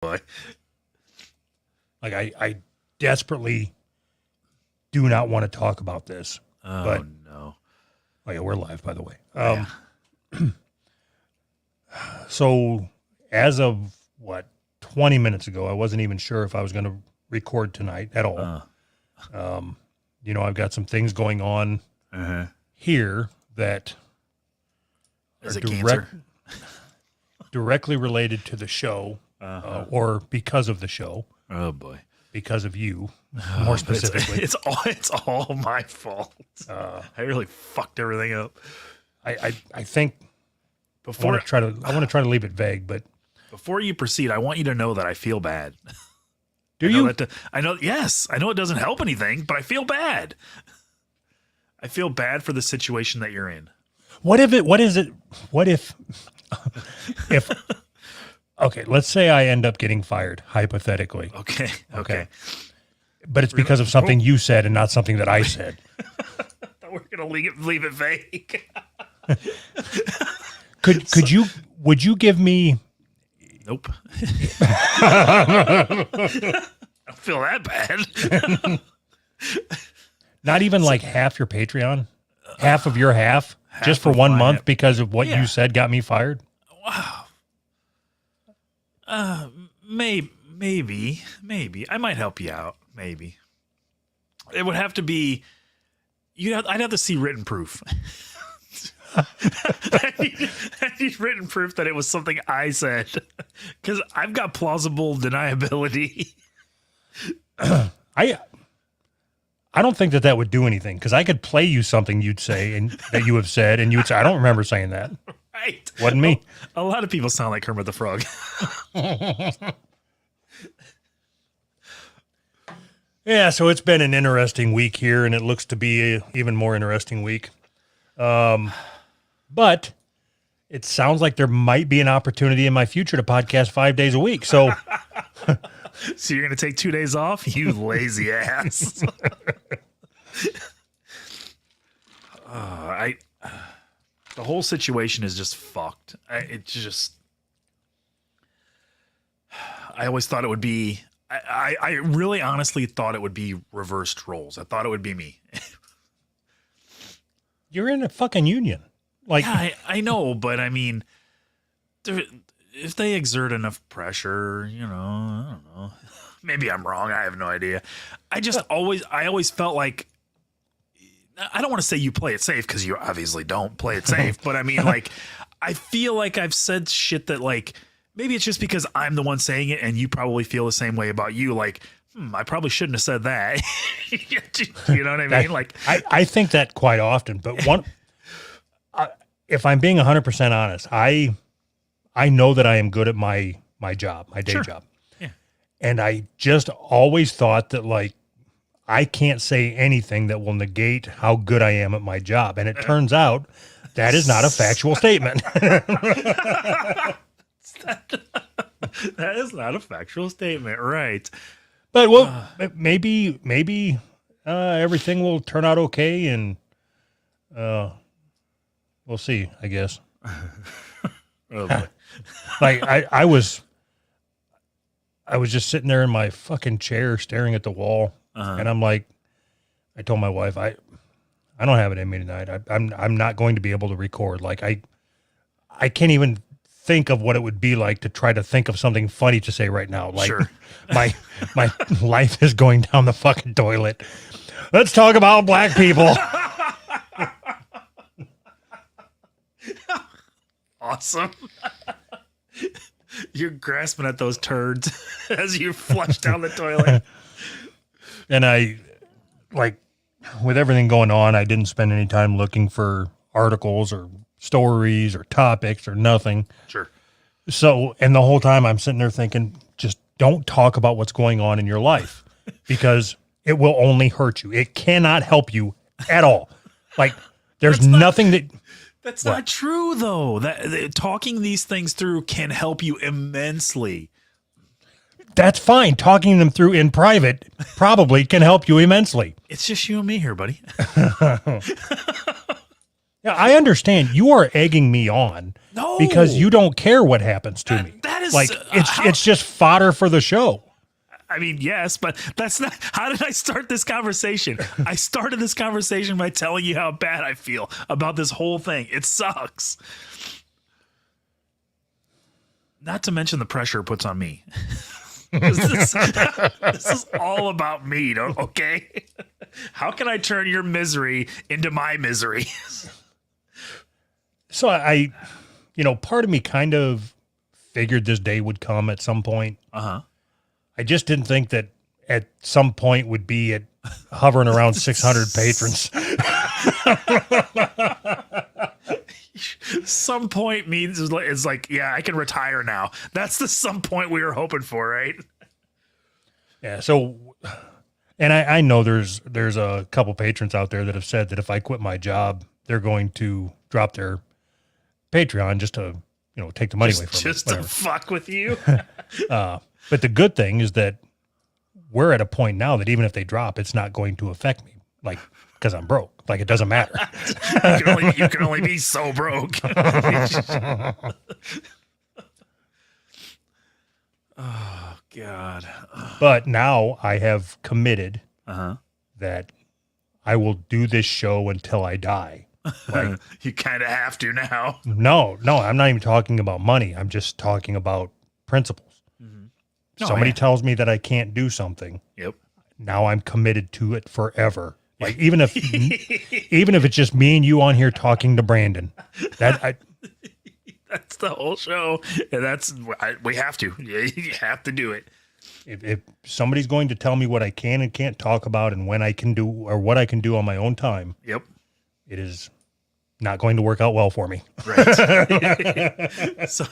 boy. Like I desperately do not want to talk about this. Oh, but, no. Oh, yeah, we're live, by the way. Yeah. So as of 20 minutes ago, I wasn't even sure if I was going to record tonight at all. I've got some things going on here that Is are it cancer? directly related to the show, or because of the show. Oh boy. Because of you, more specifically. It's all my fault. I really fucked everything up. I think I want to try to leave it vague, but before you proceed, I want you to know that I feel bad. I know. Yes, I know it doesn't help anything, but I feel bad. I feel bad for the situation that you're in. What if okay, let's say I end up getting fired, hypothetically. Okay. But it's because of something you said and not something that I said. We're going to leave it vague. Would you give me... Nope. I don't feel that bad. Not even like half your Patreon? Half of your half? Just for 1 month because of what you said got me fired? Wow. Maybe. I might help you out. Maybe. It would have to be... I'd have to see written proof. I need written proof that it was something I said, because I've got plausible deniability. I don't think that would do anything, because I could play you something you'd say and that you have said, and you would say, I don't remember saying that. Right. Wasn't me. A lot of people sound like Kermit the Frog. Yeah, so it's been an interesting week here, and it looks to be an even more interesting week. But it sounds like there might be an opportunity in my future to podcast 5 days a week. So, So you're going to take 2 days off? You lazy ass. The whole situation is just fucked. I always thought it would be... I really honestly thought it would be reversed roles. I thought it would be me. You're in a fucking union. Like, yeah, I know, but I mean, if they exert enough pressure, I don't know. Maybe I'm wrong. I have no idea. I always felt like, I don't want to say you play it safe, because you obviously don't play it safe, but I mean, like, I feel like I've said shit that, like, maybe it's just because I'm the one saying it and you probably feel the same way about you. Like, I probably shouldn't have said that. You know what I mean? Like, I think that quite often, but if I'm being 100% honest, I know that I am good at my job, my day job. Yeah. And I just always thought that, like, I can't say anything that will negate how good I am at my job. And it turns out that is not a factual statement. That is not a factual statement, right? But maybe everything will turn out okay, and we'll see, I guess. Oh boy. Like I was just sitting there in my fucking chair staring at the wall, and I'm like, I told my wife, I don't have it in me tonight. I'm not going to be able to record. Like I can't even think of what it would be like to try to think of something funny to say right now. Like, sure. my life is going down the fucking toilet. Let's talk about black people. Awesome. You're grasping at those turds as you flush down the toilet. And I, like, with everything going on, I didn't spend any time looking for articles or stories or topics or nothing. Sure. So, and the whole time I'm sitting there thinking, just don't talk about what's going on in your life, because it will only hurt you. It cannot help you at all. Like, there's nothing that... That's not true, though. That talking these things through can help you immensely. That's fine. Talking them through in private probably can help you immensely. It's just you and me here, buddy. Yeah, I understand. You are egging me on No. because you don't care what happens to me. That is like it's just fodder for the show. I mean, yes, but that's not. How did I start this conversation? I started this conversation by telling you how bad I feel about this whole thing. It sucks. Not to mention the pressure it puts on me. this is all about me, okay? How can I turn your misery into my misery? So I, part of me kind of figured this day would come at some point. Uh-huh. I just didn't think that at some point would be at hovering around 600 patrons. Some point means it's like, yeah, I can retire now. That's the some point we were hoping for, right? Yeah. So, and I know there's a couple patrons out there that have said that if I quit my job, they're going to drop their Patreon just to, take the money away from me. Just to fuck with you. But the good thing is that we're at a point now that even if they drop, it's not going to affect me. Like, because I'm broke. Like, it doesn't matter. You can only be so broke. Oh, God. But now I have committed Uh-huh. that I will do this show until I die. Like, You kind of have to now. no, I'm not even talking about money. I'm just talking about principles. Oh, Somebody yeah. tells me that I can't do something. Yep. Now I'm committed to it forever. Like, even if it's just me and you on here talking to Brandon, that's the whole show. And we have to. You have to do it. if somebody's going to tell me what I can and can't talk about and when I can do or what I can do on my own time, Yep. it is not going to work out well for me. Right. So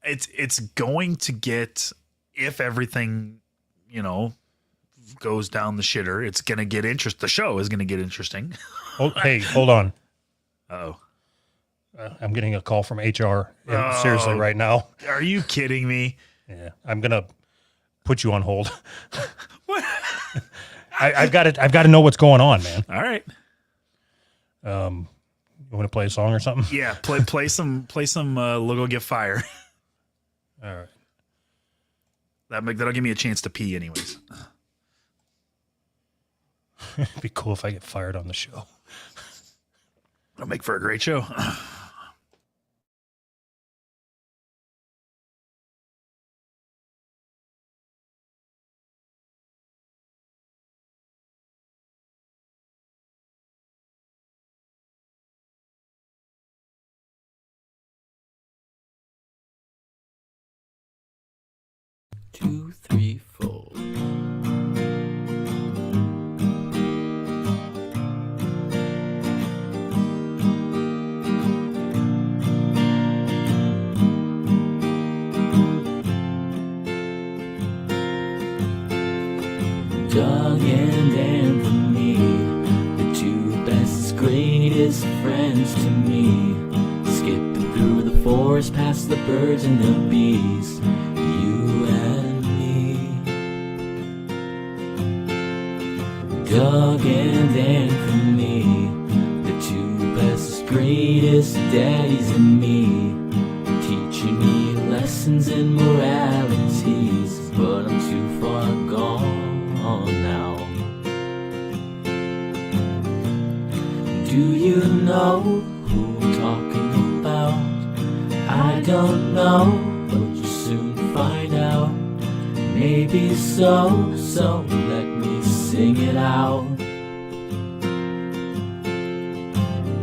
it's going to get, if everything, goes down the shitter, it's going to get interest. The show is going to get interesting. Oh, hey, hold on. Oh, I'm getting a call from HR. Seriously, right now. are you kidding me? Yeah, I'm gonna put you on hold. What? I've got to know what's going on, man. All right. You want to play a song or something? Yeah. Play some Logo Get Fire. All right. That'll give me a chance to pee anyways. It'd be cool if I get fired on the show. It'll make for a great show. Two, three, four. Doug and Anthony, the two best, greatest friends to me. Skipping through the forest past the birds and the bees. You and me. Doug and Anthony, the two best, greatest daddies in me. Teaching me lessons and moralities, but I'm too far gone now. Do you know who I'm talking about? I don't know, but you'll soon find out. Maybe so let me sing it out.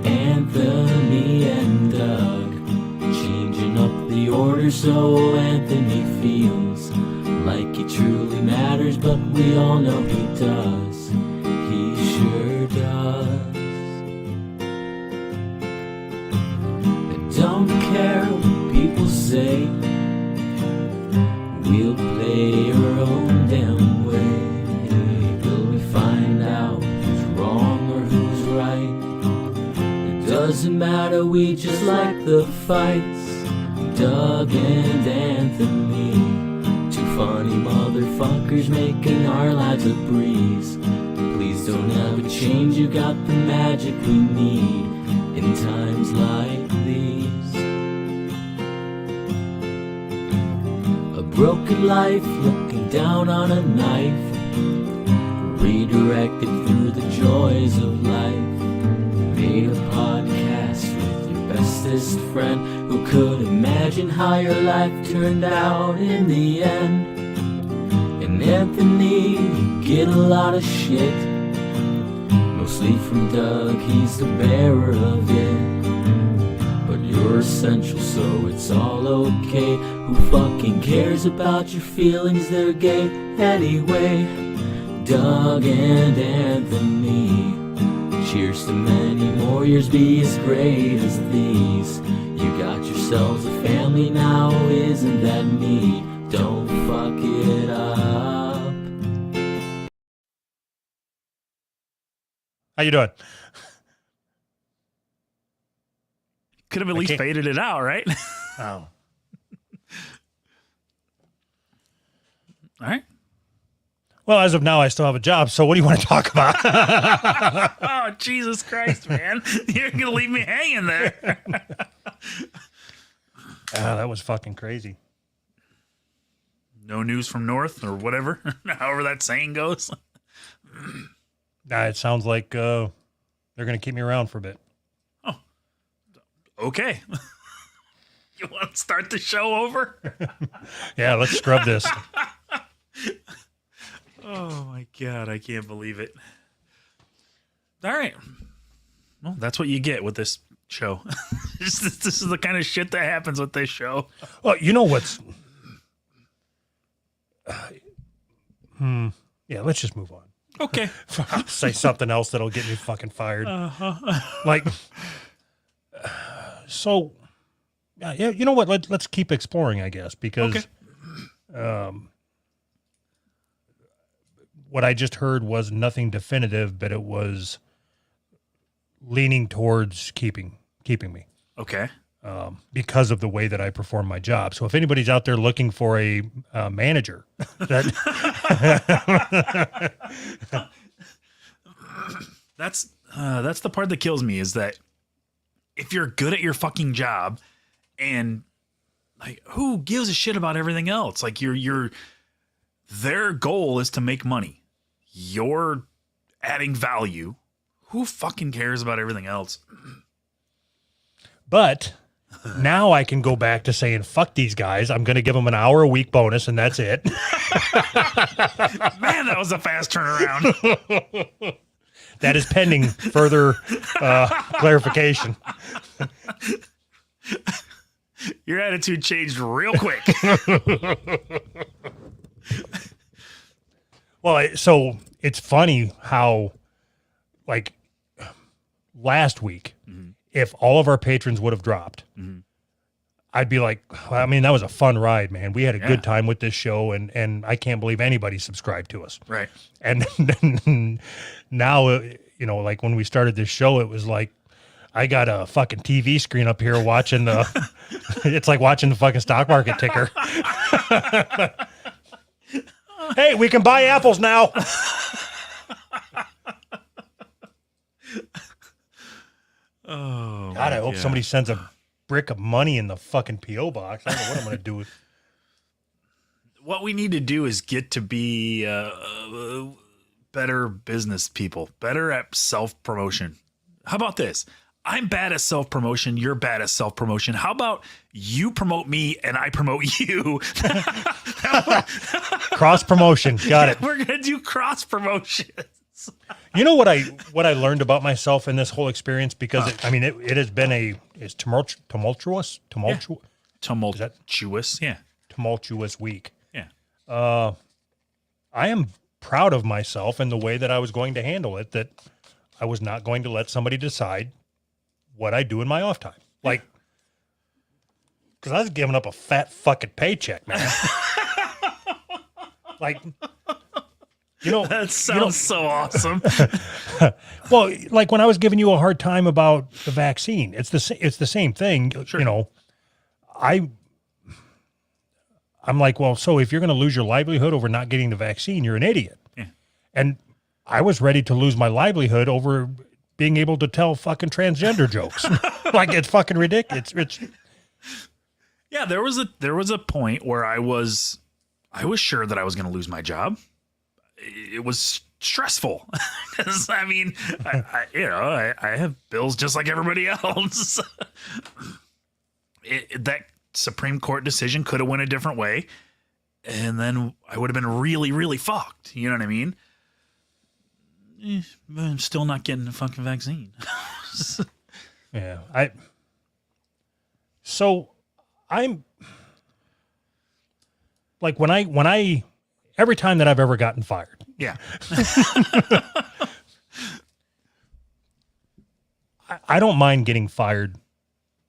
Anthony and Doug, changing up the order so Anthony feels like he truly matters, but we all know he does. He sure does. I don't care what people say. We'll play our own damn way. Till we find out who's wrong or who's right. It doesn't matter, we just like the fights. Doug and Anthony, two funny motherfuckers making our lives a breeze. Please don't ever change, you got the magic we need. in times like these. A broken life looking down on a knife, redirected through the joys of life. Made a podcast with your bestest friend, who could imagine how your life turned out in the end. And Anthony, you get a lot of shit, mostly from Doug, he's the bearer of it. But you're essential, so it's all okay. Who fucking cares about your feelings, they're gay anyway. Doug and Anthony, cheers to many more years, be as great as these. You got yourselves a family now, isn't that neat? Don't fuck it up. How you doing? Could have at least can't- faded it out, right? Oh. All right. Well, as of now, I still have a job. So what do you want to talk about? Oh, Jesus Christ, man. You're going to leave me hanging there. That was fucking crazy. No news from North or whatever, however that saying goes. It sounds like they're going to keep me around for a bit. Okay. You want to start the show over? Yeah, let's scrub this. Oh, my God. I can't believe it. All right. Well, that's what you get with this show. This is the kind of shit that happens with this show. Well, you know what's... Yeah, let's just move on. Okay. Say something else that'll get me fucking fired. Like, so, yeah, you know what? Let's keep exploring, I guess, because what I just heard was nothing definitive, but it was leaning towards keeping me Okay. because of the way that I perform my job. So if anybody's out there looking for a manager, that That's the part that kills me, is that if you're good at your fucking job, and like, who gives a shit about everything else? Like, their goal is to make money. You're adding value. Who fucking cares about everything else? But now I can go back to saying, fuck these guys. I'm going to give them an hour a week bonus, and that's it. Man, that was a fast turnaround. That is pending further clarification. Your attitude changed real quick. Well, so it's funny how, like, last week, if all of our patrons would have dropped, I'd be like, well, I mean, that was a fun ride, man. We had a good time with this show, and I can't believe anybody subscribed to us. Right. And now, you know, like when we started this show, it was like, I got a fucking TV screen up here watching it's like watching the fucking stock market ticker. Hey, we can buy apples now. Oh, God, I hope somebody sends a brick of money in the fucking P.O. box. I don't know what I'm going to do with. What we need to do is get to be better business people, better at self-promotion. How about this? I'm bad at self-promotion. You're bad at self-promotion. How about you promote me and I promote you? Cross promotion. Got it. We're going to do cross promotions. You know what I learned about myself in this whole experience? Because it has been it's tumultuous week. Yeah. I am proud of myself in the way that I was going to handle it, that I was not going to let somebody decide what I do in my off time. Like, because I was giving up a fat fucking paycheck, man. Like, you know, That sounds so awesome. well, like when I was giving you a hard time about the vaccine, it's the same thing. Sure. You know, I'm like, well, so if you're going to lose your livelihood over not getting the vaccine, you're an idiot. Yeah. And I was ready to lose my livelihood over being able to tell fucking transgender jokes. Like, it's fucking ridiculous. Yeah, there was a point where I was sure that I was going to lose my job. It was stressful. 'Cause, I mean, I have bills just like everybody else. That Supreme Court decision could have went a different way, and then I would have been really, really fucked. You know what I mean? I'm still not getting the fucking vaccine. Yeah, I'm like, when I every time that I've ever gotten fired, Yeah. I don't mind getting fired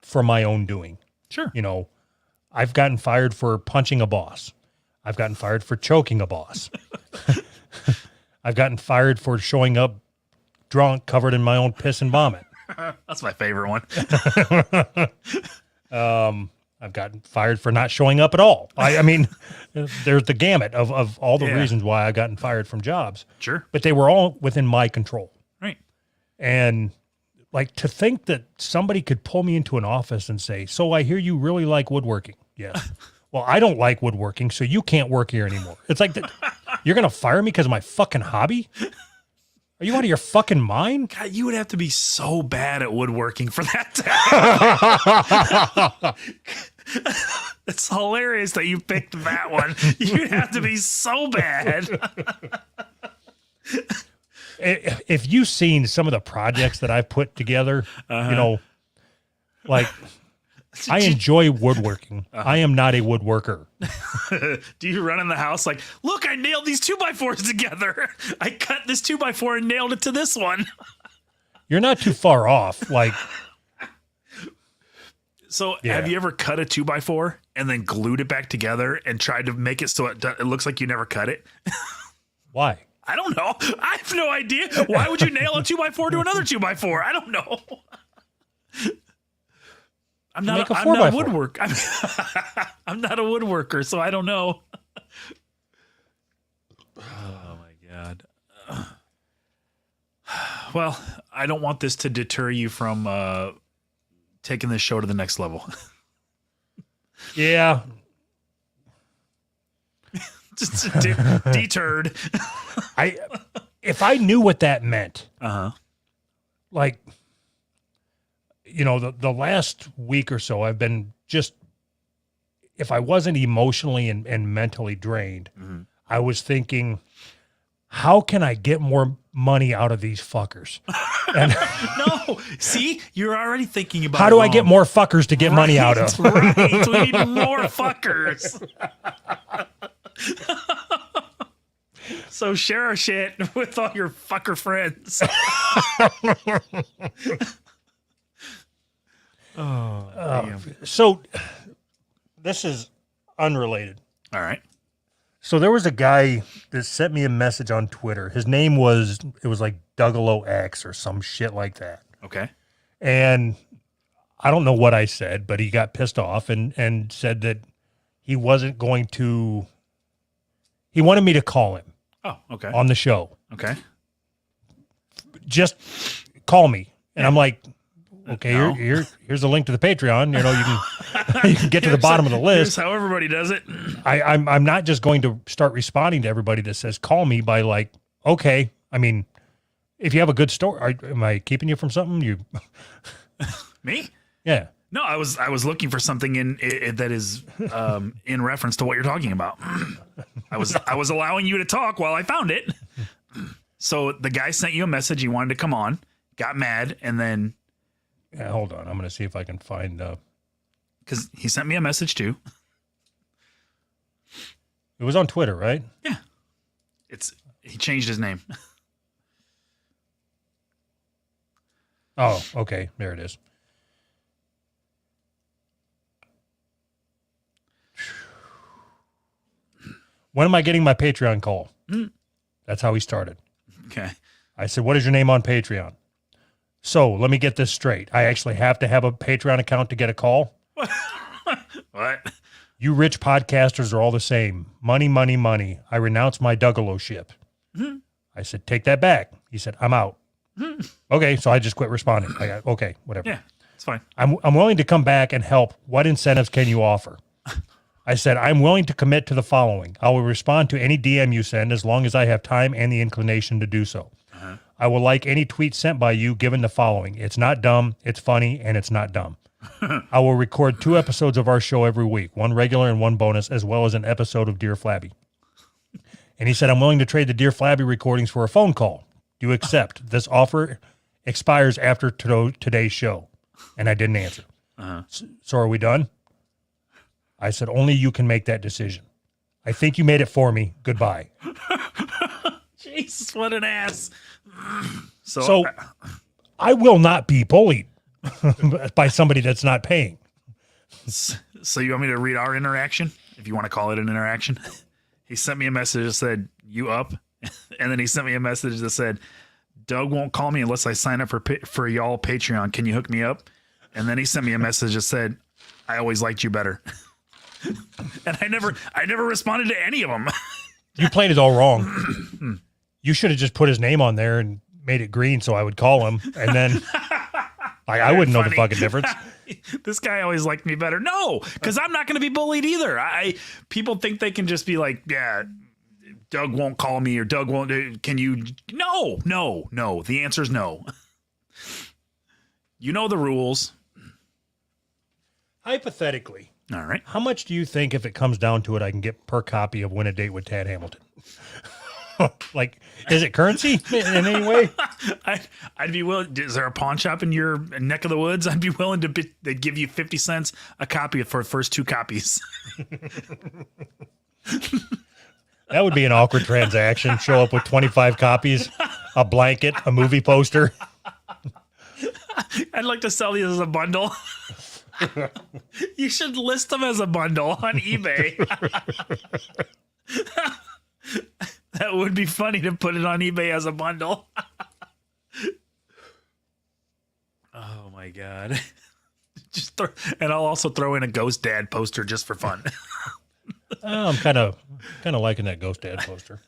for my own doing. Sure. You know, I've gotten fired for punching a boss. I've gotten fired for choking a boss. I've gotten fired for showing up drunk, covered in my own piss and vomit. That's my favorite one. I've gotten fired for not showing up at all. I mean, there's the gamut of all the Yeah. reasons why I've gotten fired from jobs. Sure. But they were all within my control. Right. And like, to think that somebody could pull me into an office and say, "So I hear you really like woodworking." Yes. Well, I don't like woodworking, so you can't work here anymore. It's like, you're going to fire me because of my fucking hobby? Are you out of your fucking mind? God, you would have to be so bad at woodworking for that to It's hilarious that you picked that one. You'd have to be so bad. If you've seen some of the projects that I've put together, you know, like, I enjoy woodworking. I am not a woodworker. Do you run in the house like, look, I nailed these 2x4s together. I cut this 2x4 and nailed it to this one. You're not too far off. Like, So Yeah. have you ever cut a 2x4 and then glued it back together and tried to make it so it looks like you never cut it? why? I don't know. I have no idea. Why would you nail a 2x4 to another 2x4? I don't know. I'm not a 4x4. woodworker. I'm not a woodworker, so I don't know. Oh my God. Well, I don't want this to deter you from taking this show to the next level. Yeah. Just deterred. If I knew what that meant, like, you know, the last week or so, I've been just, if I wasn't emotionally and mentally drained, I was thinking, how can I get more money out of these fuckers? And No, see, you're already thinking about how do I get more fuckers to get money out of? Right, we need more fuckers. So share our shit with all your fucker friends. So this is unrelated. All right. So there was a guy that sent me a message on Twitter. His name was like Dougalo X or some shit like that. Okay. And I don't know what I said, but he got pissed off and said that he wasn't going to, he wanted me to call him Oh, okay. on the show. Okay. Just call me. And I'm like, okay, No. here's a link to the Patreon. You know, you can get to the bottom of the Here's list. how everybody does it. I'm not just going to start responding to everybody that says call me by like, okay. I mean, if you have a good story, am I keeping you from something? Me? Yeah. No, I was looking for something in that is in reference to what you're talking about. I was allowing you to talk while I found it. So the guy sent you a message. He wanted to come on, got mad, and then Yeah, hold on. I'm going to see if I can find. because he sent me a message too. It was on Twitter, right? Yeah, he changed his name. Oh, okay. There it is. When am I getting my Patreon call? That's how he started. Okay. I said, what is your name on Patreon? So let me get this straight. I actually have to have a Patreon account to get a call. What? You rich podcasters are all the same. Money, money, money. I renounce my Dougalo-ship. I said, take that back. He said, I'm out. Okay, so I just quit responding. I got, okay, whatever. Yeah, it's fine. I'm willing to come back and help. What incentives can you offer? I said, I'm willing to commit to the following. I will respond to any DM you send as long as I have time and the inclination to do so. I will like any tweet sent by you given the following. It's not dumb, it's funny, and it's not dumb. I will record 2 episodes of our show every week, 1 regular and 1 bonus, as well as an episode of Dear Flabby. And he said, I'm willing to trade the Dear Flabby recordings for a phone call. Do you accept? This offer expires after today's show. And I didn't answer. So are we done? I said, only you can make that decision. I think you made it for me. Goodbye. Jesus, what an ass. So I will not be bullied by somebody that's not paying. So you want me to read our interaction? If you want to call it an interaction. He sent me a message that said, you up? And then he sent me a message that said, Doug won't call me unless I sign up for y'all Patreon. Can you hook me up? And then he sent me a message that said, I always liked you better. And I never responded to any of them. You played it all wrong. You should have just put his name on there and made it green so I would call him. And then I wouldn't know the fucking difference. This guy always liked me better. No, because I'm not going to be bullied either. People think they can just be like, yeah, Doug won't call me or Doug won't. Can you? No. The answer is no. You know the rules. Hypothetically. All right. How much do you think, if it comes down to it, I can get per copy of Win a Date with Tad Hamilton? Like, is it currency in any way? I'd be willing. Is there a pawn shop in your neck of the woods? I'd be willing to they'd give you 50 cents a copy for the first 2 copies. That would be an awkward transaction. Show up with 25 copies, a blanket, a movie poster. I'd like to sell these as a bundle. You should list them as a bundle on eBay. That would be funny to put it on eBay as a bundle. Oh my God. And I'll also throw in a Ghost Dad poster just for fun. I'm kind of liking that Ghost Dad poster.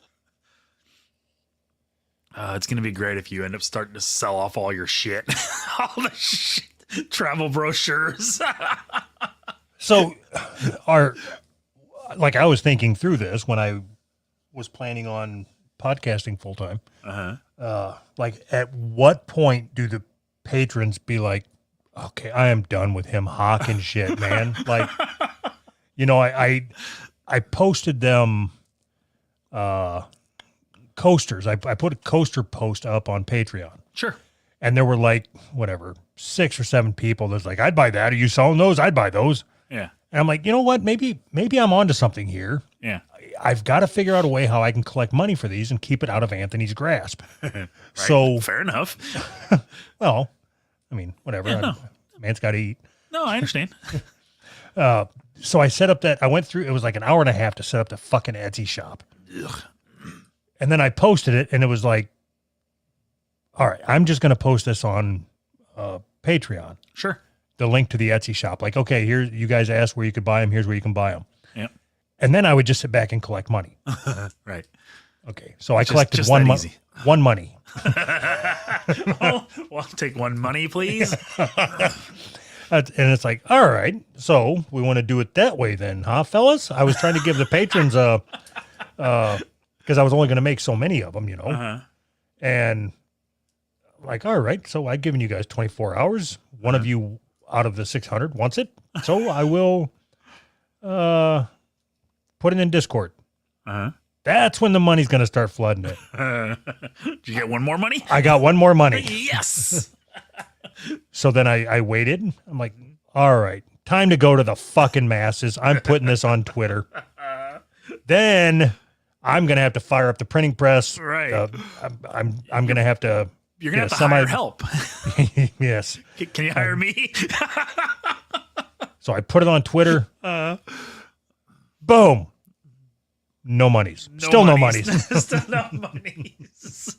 It's going to be great if you end up starting to sell off all your shit. All the shit. Travel brochures. So I was thinking through this when I was planning on podcasting full time. Like, at what point do the patrons be like, okay, I am done with him hawking shit, man? Like, you know, I posted them coasters. I put a coaster post up on Patreon. Sure. And there were like, whatever, 6 or 7 people that's like, I'd buy that. Are you selling those? I'd buy those. Yeah. And I'm like, you know what? Maybe I'm onto something here. Yeah. I've got to figure out a way how I can collect money for these and keep it out of Anthony's grasp. Right. So, fair enough. well, I mean, whatever. Yeah, no. Man's got to eat. No, I understand. So I set up I went through, it was like an hour and a half to set up the fucking Etsy shop. Ugh. And then I posted it and it was like, all right, I'm just going to post this on Patreon. Sure. The link to the Etsy shop. Like, okay, here, you guys asked where you could buy them. Here's where you can buy them. Yep. And then I would just sit back and collect money. Right. Okay. So I collected one money. Well, take one money, please. And it's like, all right, so we want to do it that way then, huh, fellas? I was trying to give the patrons because I was only going to make so many of them, you know. And like, all right, so I've given you guys 24 hours. One of you out of the 600 wants it, so I will put it in Discord. That's when the money's going to start flooding it. Did you get one more money? I got one more money. Yes. So then I waited. I'm like, all right, time to go to the fucking masses. I'm putting this on Twitter. Then I'm going to have to fire up the printing press. Right. I'm going to have to. You're going to have to hire help. Yes. Can you hire me? So I put it on Twitter. Boom. No monies. Still no monies. Still no monies.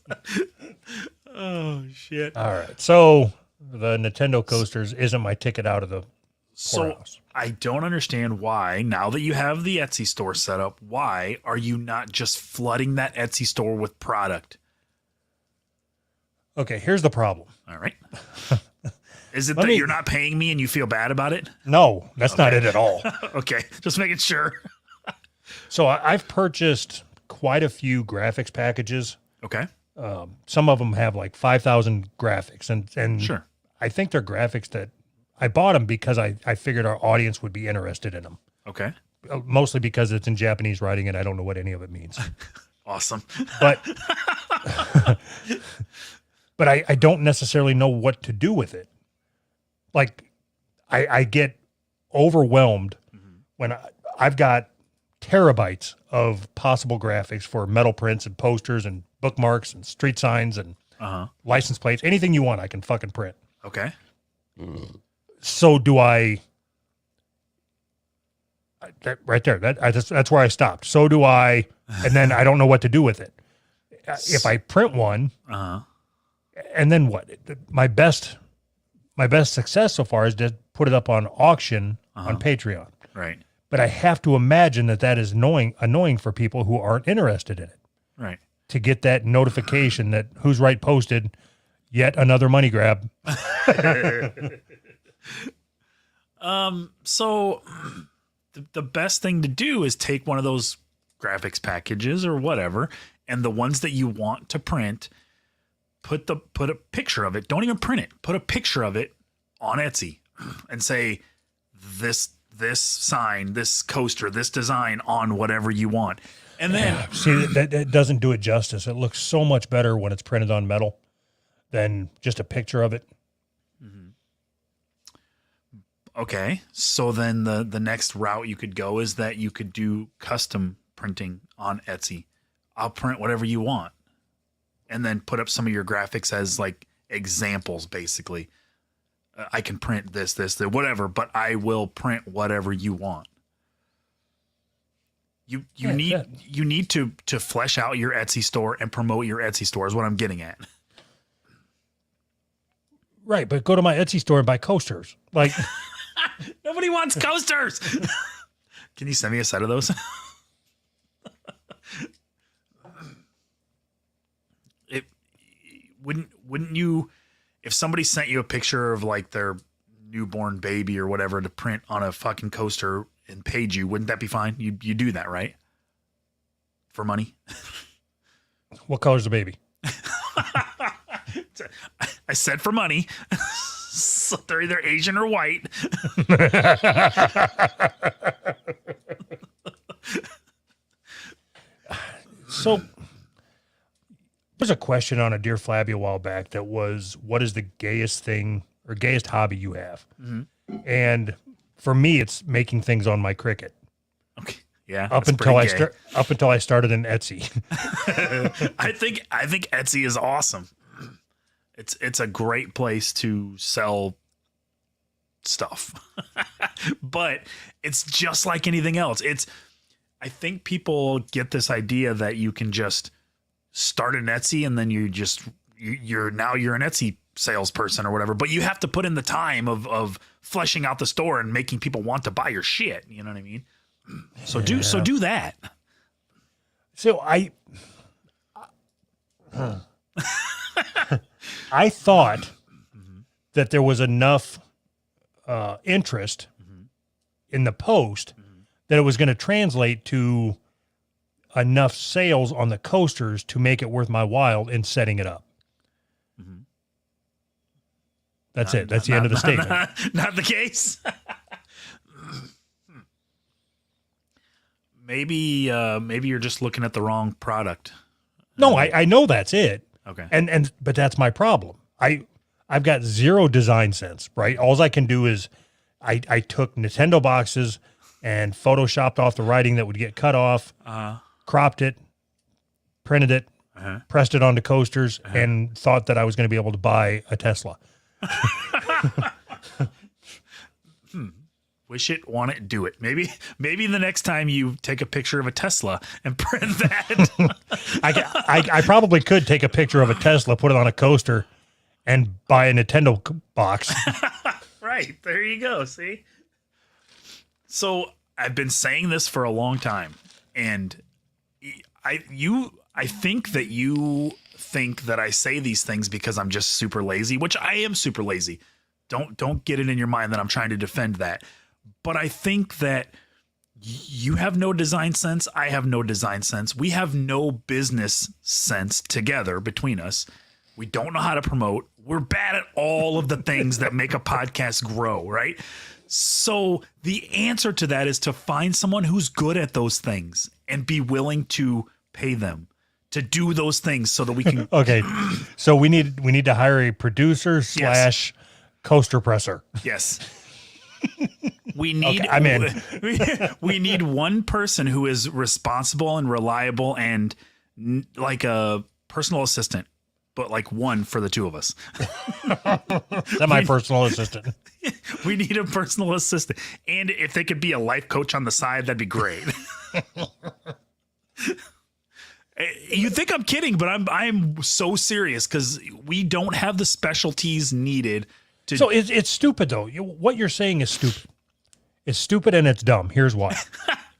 Oh, shit. All right. So the Nintendo coasters isn't my ticket out of the poorhouse. I don't understand why, now that you have the Etsy store set up, why are you not just flooding that Etsy store with product? Okay, here's the problem. All right. Is it Let that me- you're not paying me and you feel bad about it? No, that's not it at all. Okay, just making sure. So I've purchased quite a few graphics packages. Okay, Some of them have like 5,000 graphics, and sure. I think they're graphics that I bought them because I figured our audience would be interested in them. Okay, Mostly because it's in Japanese writing and I don't know what any of it means. awesome. But but I don't necessarily know what to do with it. Like I get overwhelmed when I've got terabytes of possible graphics for metal prints and posters and bookmarks and street signs and license plates, anything you want, I can fucking print. Okay, So do I? That, right there. That's where I stopped. So do I, and then I don't know what to do with it. If I print one, and then what? My best success so far is to put it up on auction on Patreon. right, But I have to imagine that is annoying for people who aren't interested in it. right. To get that notification that Who's Right posted yet another money grab. So the best thing to do is take one of those graphics packages or whatever, and the ones that you want to print, put a picture of it. Don't even print it. Put a picture of it on Etsy and say this sign, this coaster, this design on whatever you want. And then See, that doesn't do it justice. It looks so much better when it's printed on metal than just a picture of it. okay, so then the next route you could go is that you could do custom printing on Etsy. I'll print whatever you want, and then put up some of your graphics as like examples. Basically, I can print this, whatever, but I will print whatever you want. You need to flesh out your Etsy store and promote your Etsy store is what I'm getting at. Right, but go to my Etsy store and buy coasters. Like, Nobody wants coasters. Can you send me a set of those? It wouldn't you, if somebody sent you a picture of like their newborn baby or whatever to print on a fucking coaster and paid you, wouldn't that be fine? You do that, right? For money? what color's the baby? I said for money. So they're either Asian or white. So there's a question on a Dear Flabby a while back that was, what is the gayest thing or gayest hobby you have? And for me, it's making things on my Cricut. Okay. Yeah. Up that's until pretty gay. up until I started in Etsy. I think Etsy is awesome. It's a great place to sell stuff. But it's just like anything else. I think people get this idea that you can just start an Etsy and then you're an Etsy salesperson or whatever, but you have to put in the time of fleshing out the store and making people want to buy your shit. You know what I mean? So do that. So I thought that there was enough interest in the post that it was going to translate to enough sales on the coasters to make it worth my while in setting it up. That's it. That's the end of the statement. Not the case. Maybe you're just looking at the wrong product. No, I know that's it. Okay. But that's my problem. I've got zero design sense, right? All I can do is I took Nintendo boxes and photoshopped off the writing that would get cut off, cropped it, printed it, pressed it onto coasters, and thought that I was going to be able to buy a Tesla. Wish it, want it, do it. Maybe the next time you take a picture of a Tesla and print that. I probably could take a picture of a Tesla, put it on a coaster, and buy a Nintendo box. Right. There you go. See? So I've been saying this for a long time, and I think that you think that I say these things because I'm just super lazy, which I am super lazy. Don't get it in your mind that I'm trying to defend that. But I think that you have no design sense. I have no design sense. We have no business sense together between us. We don't know how to promote. We're bad at all of the things that make a podcast grow, right? So the answer to that is to find someone who's good at those things and be willing to pay them to do those things so that we can. Okay. So we need to hire a producer / coaster presser. Yes. We need. Okay, I'm in. We need one person who is responsible and reliable and like a personal assistant, but like one for the two of us. My personal assistant. We need a personal assistant, and if they could be a life coach on the side, that'd be great. You think I'm kidding, but I'm so serious because we don't have the specialties needed. So it's stupid though. What you're saying is stupid. It's stupid and it's dumb. Here's why.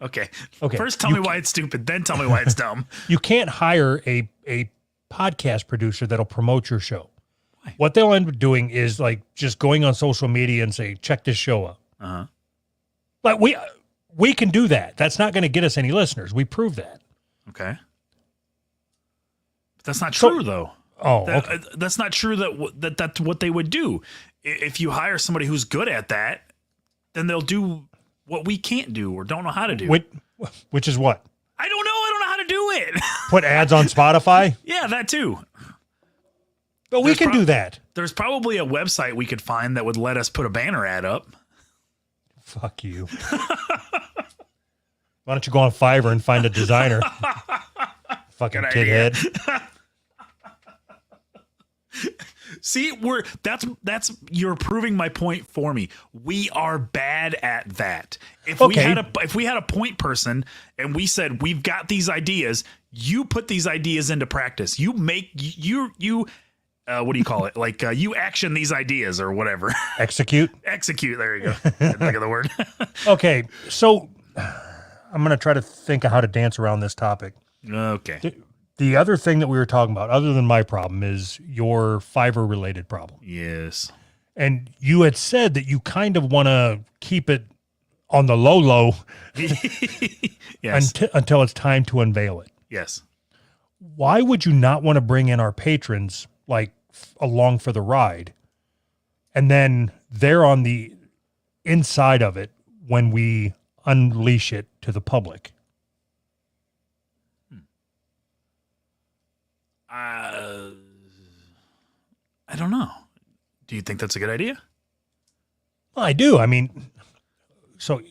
Okay. Okay. First, tell me why it's stupid. Then tell me why it's dumb. You can't hire a podcast producer that'll promote your show. Why? What they'll end up doing is like just going on social media and say, check this show out. Uh-huh. Like we can do that. That's not going to get us any listeners. We prove that. Okay. But that's not true though. Oh, okay. That's not true that's what they would do. If you hire somebody who's good at that, then they'll do what we can't do or don't know how to do. Which is what? I don't know. I don't know how to do it. Put ads on Spotify? Yeah, that too. But we can do that. There's probably a website we could find that would let us put a banner ad up. Fuck you. Why don't you go on Fiverr and find a designer? Fucking Good kidhead. See, that's you're proving my point for me. We are bad at that. If we had a point person and we said we've got these ideas, you put these ideas into practice. You make you what do you call it? Like you action these ideas or whatever. Execute. There you go. Think of the word. Okay, so I'm gonna try to think of how to dance around this topic. Okay. The other thing that we were talking about, other than my problem, is your Fiverr related problem. Yes. And you had said that you kind of want to keep it on the low Yes. until it's time to unveil it. Yes. Why would you not want to bring in our patrons like along for the ride? And then they're on the inside of it when we unleash it to the public. I don't know. Do you think that's a good idea? Well, I do. I mean, so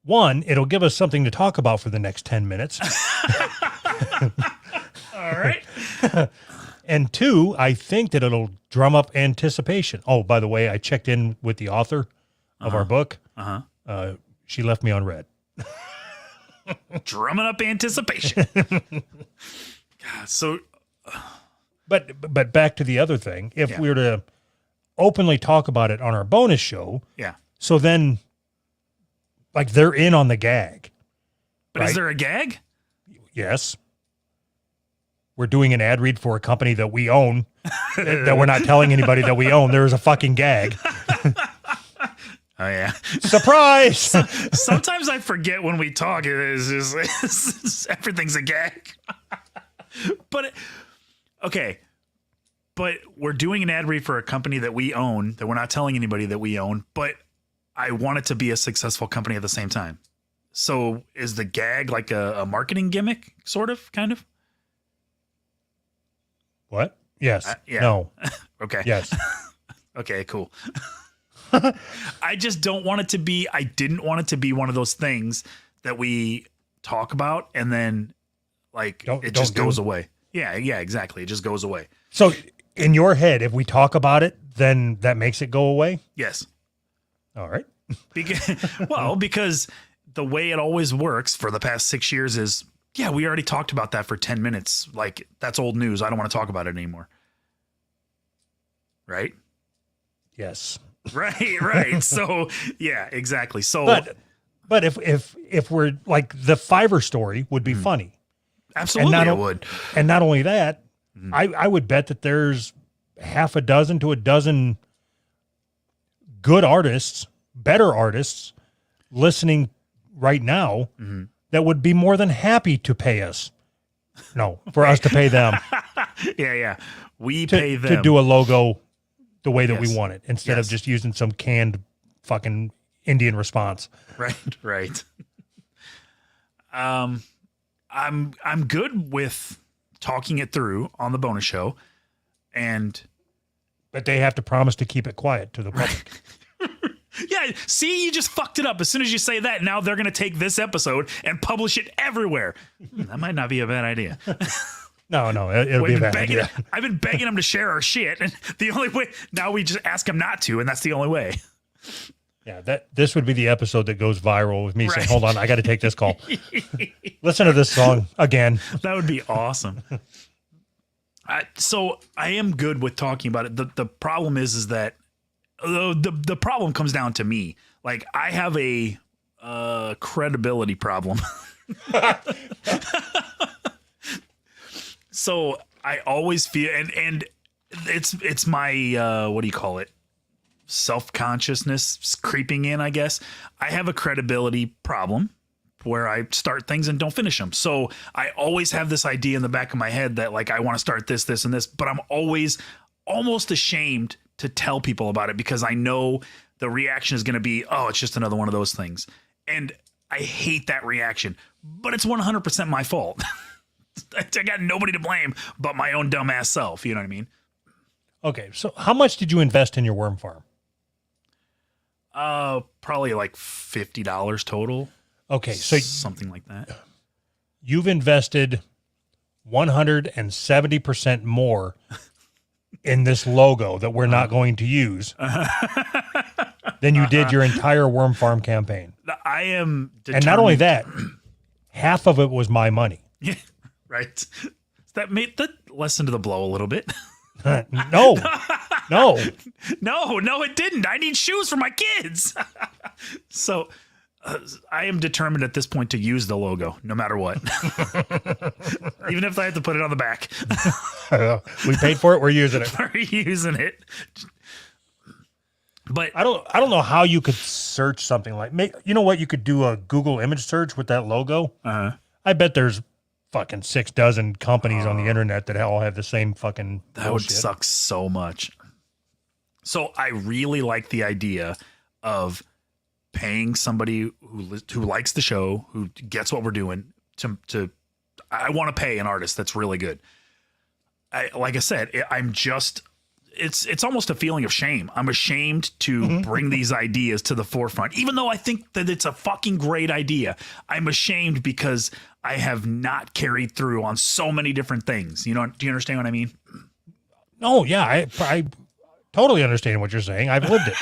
one, it'll give us something to talk about for the next 10 minutes. All right. And two, I think that it'll drum up anticipation. Oh, by the way, I checked in with the author of our book. She left me on red. Drumming up anticipation. God, so... But back to the other thing. If we were to openly talk about it on our bonus show, so then like they're in on the gag. But right? Is there a gag? Yes. We're doing an ad read for a company that we own that we're not telling anybody that we own. There's a fucking gag. Oh yeah. Surprise. Sometimes I forget when we talk, it is just everything's a gag. But okay, but we're doing an ad read for a company that we own, that we're not telling anybody that we own, but I want it to be a successful company at the same time. So is the gag like a marketing gimmick, sort of, kind of? What? Yes. Yeah. No. Okay. Yes. Okay, cool. I just don't want it to be, I didn't want it to be one of those things that we talk about and then like it just goes away. Yeah, exactly. It just goes away. So in your head, if we talk about it, then that makes it go away? Yes. All right. Because the way it always works for the past 6 years is, yeah, we already talked about that for 10 minutes. Like, that's old news. I don't want to talk about it anymore. Right? Yes. Right. So, yeah, exactly. So, but if we're like the Fiverr story would be funny. Absolutely, not I o- would. And not only that, I would bet that there's half a dozen to a dozen good artists, better artists listening right now that would be more than happy to pay us. No, for us to pay them Yeah. We pay them to do a logo the way that Yes. we want it instead of Yes. just using some canned fucking Indian response. Right. I'm good with talking it through on the bonus show, and But they have to promise to keep it quiet to the public. yeah, see, you just fucked it up. As soon as you say that, now they're gonna take this episode and publish it everywhere. That might not be a bad idea. No, it'll be a bad idea. I've been begging them to share our shit, and the only way now we just ask them not to, and that's the only way. Yeah, this would be the episode that goes viral with me saying, Right. "Hold on, I got to take this call. Listen to this song again." That would be awesome. So I am good with talking about it. The problem is that the problem comes down to me. Like, I have a credibility problem. So I always feel, and it's my what do you call it? Self-consciousness creeping in, I guess. I have a credibility problem where I start things and don't finish them. So I always have this idea in the back of my head that, like, I want to start this, and this, but I'm always almost ashamed to tell people about it because I know the reaction is going to be, oh, it's just another one of those things. And I hate that reaction, but it's 100% my fault. I got nobody to blame but my own dumbass self. You know what I mean? Okay, so how much did you invest in your worm farm? Probably like $50 total. Okay, so Something like that. you've invested 170% more in this logo that we're not going to use than you did your entire worm farm campaign. I am determined. And not only that, half of it was my money. Yeah, right. That made that lessen to the blow a little bit. No, No, it didn't. I need shoes for my kids. So I am determined at this point to use the logo no matter what. Even if I have to put it on the back. we paid for it. We're using it. We're using it. But I don't know how you could search something like, you know what? You could do a Google image search with that logo. I bet there's fucking 6 dozen companies on the internet that all have the same fucking that bullshit. would suck so much. So I really like the idea of paying somebody who likes the show, who gets what we're doing to I want to pay an artist that's really good. Like I said, it's almost a feeling of shame. I'm ashamed to bring these ideas to the forefront, even though I think that it's a fucking great idea. I'm ashamed because I have not carried through on so many different things. You know, do you understand what I mean? No, yeah, I totally understand what you're saying. I've lived it.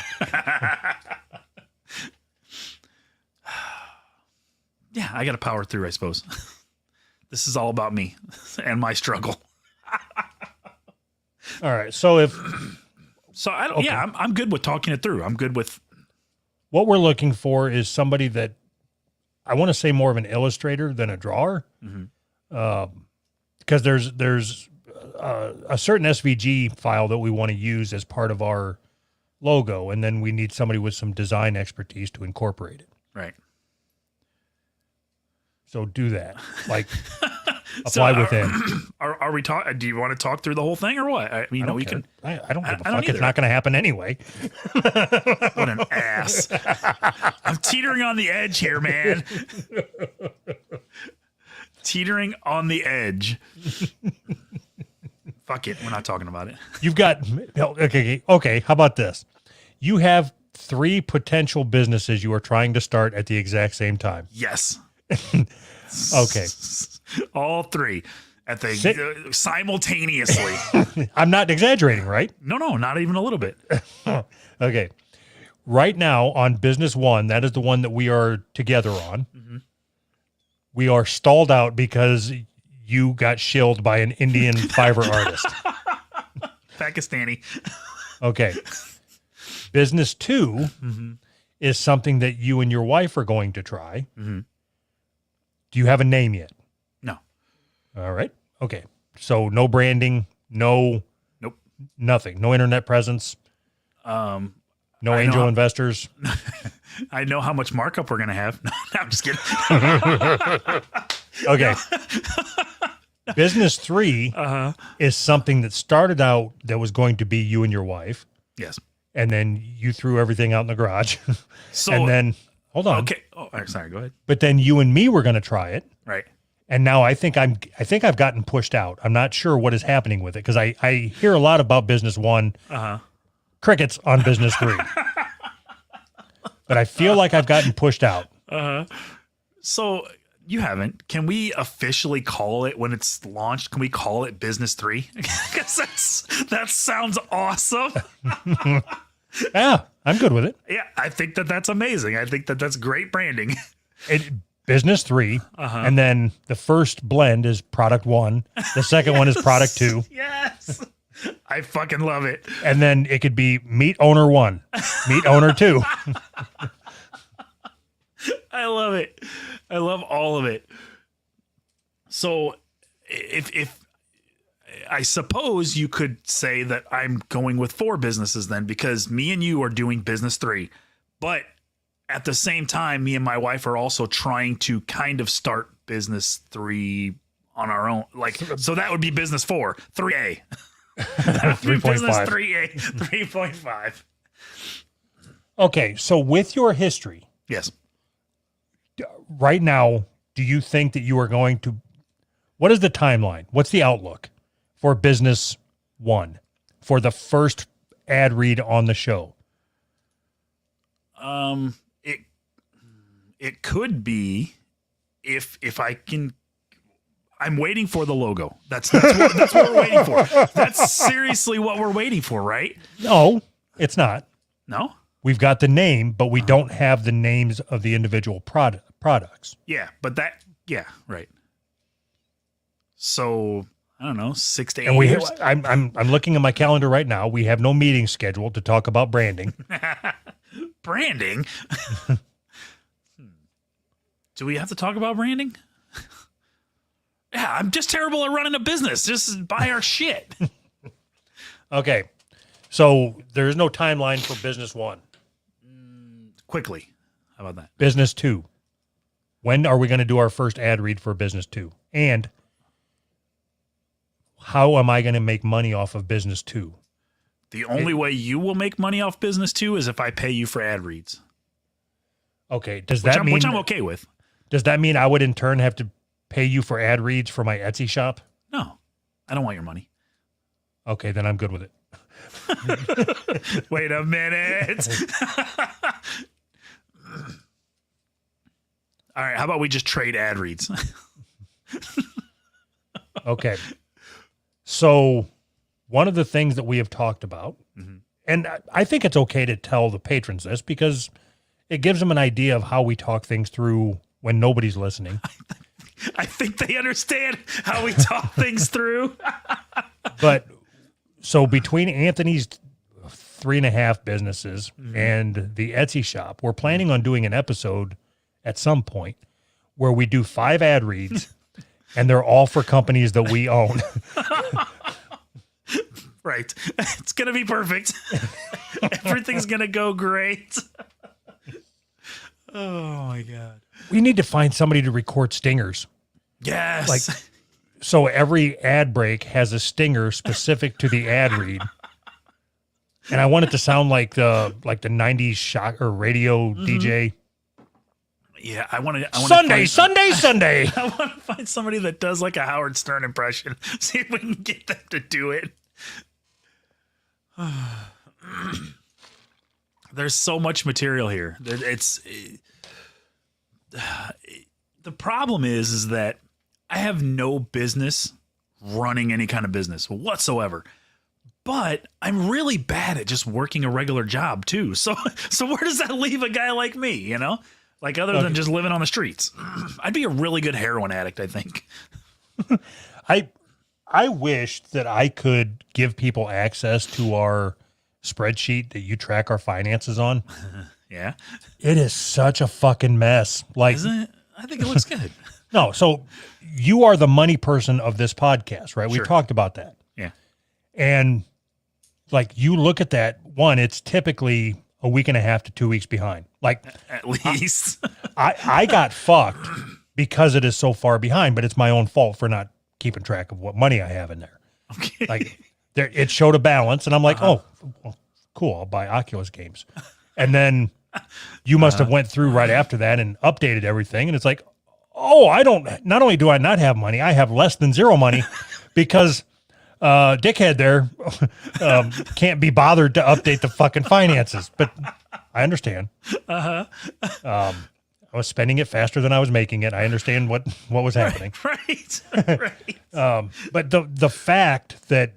Yeah, I got to power through, I suppose. This is all about me and my struggle. All right. So I'm good with talking it through. I'm good with, what we're looking for is somebody that, I want to say, more of an illustrator than a drawer. Because there's a certain SVG file that we want to use as part of our logo. And then we need somebody with some design expertise to incorporate it. right. So do that. Like, apply within. Are we talk? Do you want to talk through the whole thing or what? I mean, I don't we care. can. I don't give a I don't fuck. It's either. not going to happen anyway. What an ass! I'm teetering on the edge here, man. Teetering on the edge. Fuck it. We're not talking about it. You've got, okay. How about this? You have 3 potential businesses you are trying to start at the exact same time. Yes. Okay. All 3 at the simultaneously. I'm not exaggerating, right? No, not even a little bit. Okay. Right now on business 1, that is the one that we are together on. We are stalled out because you got shilled by an Indian Fiverr artist. Pakistani. Okay. Business 2 is something that you and your wife are going to try. Do you have a name yet? No. All right. Okay. So no branding, no Nope. nothing, no internet presence, Um, no I angel know- investors. I know how much markup we're gonna have. No, I'm just kidding. Okay. Business 3 is something that started out that was going to be you and your wife, Yes. and then you threw everything out in the garage. So and then, hold on. okay. Oh, all right, sorry. Go ahead. But then you and me were going to try it. Right. And now I think I've gotten pushed out. I'm not sure what is happening with it because I hear a lot about business 1, crickets on business 3. But I feel like I've gotten pushed out. So you haven't. Can we officially call it when it's launched? Can we call it Business 3? Because that sounds awesome. Yeah, I'm good with it. Yeah, I think that's amazing. I think that's great branding. Business 3, and then the first blend is product 1. The second one is product 2, Yes. I fucking love it. and then it could be meat owner 1, meat owner 2. I love it. I love all of it. So if I suppose you could say that I'm going with 4 businesses then, because me and you are doing business 3, but at the same time, me and my wife are also trying to kind of start business 3 on our own. Like, so that would be business 4, 3A. Business 3.5. 3A, 3.5. Okay, so with your history, Yes. right now, do you think that you are going to, what is the timeline? What's the outlook for business 1 for the first ad read on the show? It could be if I can. I'm waiting for the logo. That's what we're waiting for. That's seriously what we're waiting for, right? No, it's not. No? We've got the name, but we don't have the names of the individual products. Yeah, but yeah, right. So I don't know, 6 to 8 And years. I'm looking at my calendar right now. We have no meeting scheduled to talk about branding. Branding. Do we have to talk about branding? Yeah, I'm just terrible at running a business. Just buy our shit. Okay. So there's no timeline for business 1. Quickly. How about that? Business 2. When are we going to do our first ad read for business 2? And how am I going to make money off of business 2? The only way you will make money off business 2 is if I pay you for ad reads. Okay. Does Which that mean which I'm okay with. Does that mean I would in turn have to pay you for ad reads for my Etsy shop? No, I don't want your money. Okay, then I'm good with it. Wait a minute. All right, how about we just trade ad reads? Okay. So one of the things that we have talked about, and I think it's okay to tell the patrons this because it gives them an idea of how we talk things through when nobody's listening. I think they understand how we talk things through. But so between Anthony's 3.5 businesses and the Etsy shop, we're planning on doing an episode at some point where we do 5 ad reads and they're all for companies that we own. Right. It's going to be perfect. Everything's going to go great. Oh, my God. We need to find somebody to record stingers. Yes. Like, so every ad break has a stinger specific to the ad read. And I want it to sound like the 90s shock or radio DJ. yeah, I want to. Sunday. I want to find somebody that does like a Howard Stern impression. See if we can get them to do it. There's so much material here. It's the problem is that I have no business running any kind of business whatsoever. But I'm really bad at just working a regular job too. So where does that leave a guy like me, you know? Like other than just living on the streets. I'd be a really good heroin addict, I think. I wish that I could give people access to our spreadsheet that you track our finances on. Yeah. It is such a fucking mess. Like, Isn't it? I think it looks good. No, so you are the money person of this podcast, right? Sure. We talked about that. Yeah. And like you look at that one, it's typically a week and a half to 2 weeks behind. Like At least. I got fucked because it is so far behind, but it's my own fault for not keeping track of what money I have in there. Okay. Like there, it showed a balance, and I'm like, oh, well, cool. I'll buy Oculus games, and then you must have went through right after that and updated everything, and it's like, oh, I don't. Not only do I not have money, I have less than zero money because dickhead there can't be bothered to update the fucking finances. But I understand. I was spending it faster than I was making it. I understand what was happening. Right. Right. But the fact that